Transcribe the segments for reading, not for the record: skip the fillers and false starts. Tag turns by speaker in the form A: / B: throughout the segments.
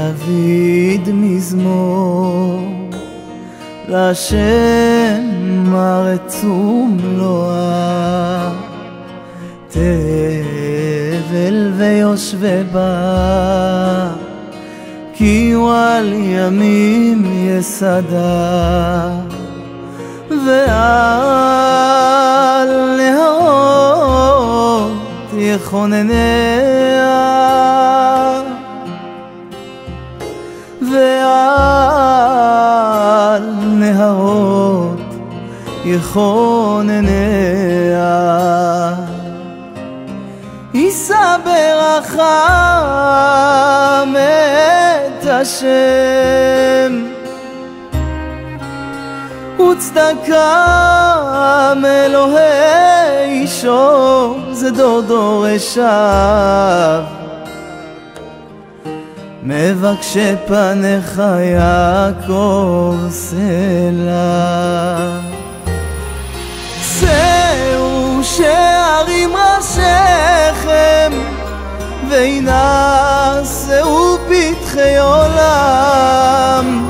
A: דוד מזמור להשם ארץ ומלואה, תבל ויושבי בה, כי הוא על ימים יסדה, ועל נהרות יכונניה, ועל נהרות יכונניה. יישא ברחם את השם, וצדקה מאלוהי אישו, זה דור דורשיו. מבקשי פניך יעקב סלה. שאו שערים ראשיכם, וינשאו פתחי עולם,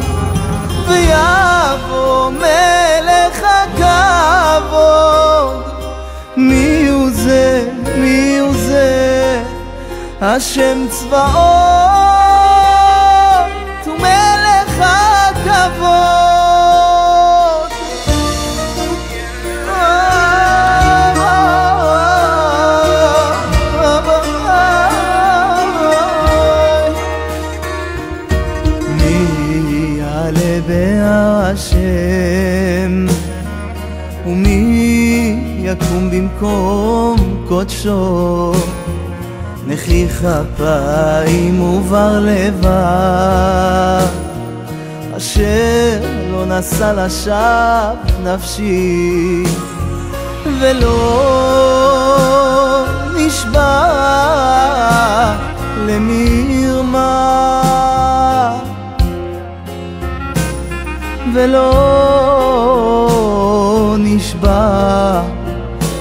A: ויבוא מלך הכבוד. מי הוא זה? מי הוא זה? השם צבאות ומלך הכבוד. מי יעלה בהר השם, ומי יקום במקום קודשו? נקי כפיים ובר לבב, אשר לא נשא לשווא נפשי, ולא נשבע למרמה, ולא נשבע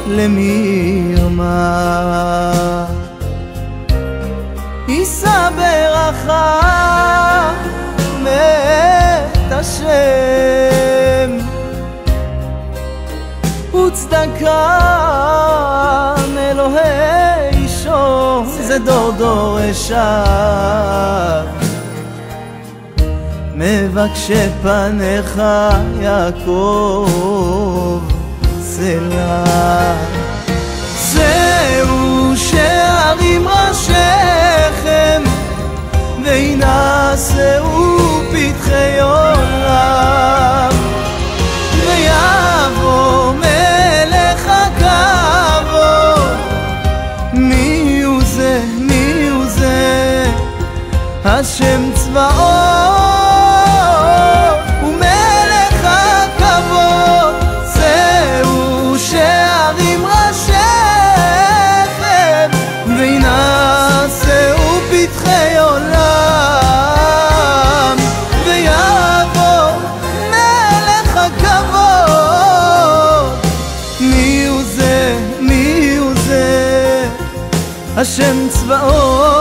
A: למרמה. יישא ברחם את השם, וצדקה מאלוהי אישו, זה דור דורשיו. מבקשי פניך יעקב סלה. שאו שערים ראשיכם, וינשאו פתחי עולם, ויבוא מלך הכבוד. מי הוא זה? מי הוא זה? השם צבאות ומלך הכבוד. שאו שערים ראשיכם, וינשאו פתחי עולם, ויבוא מלך הכבוד. מי הוא זה? מי הוא זה? השם צבאות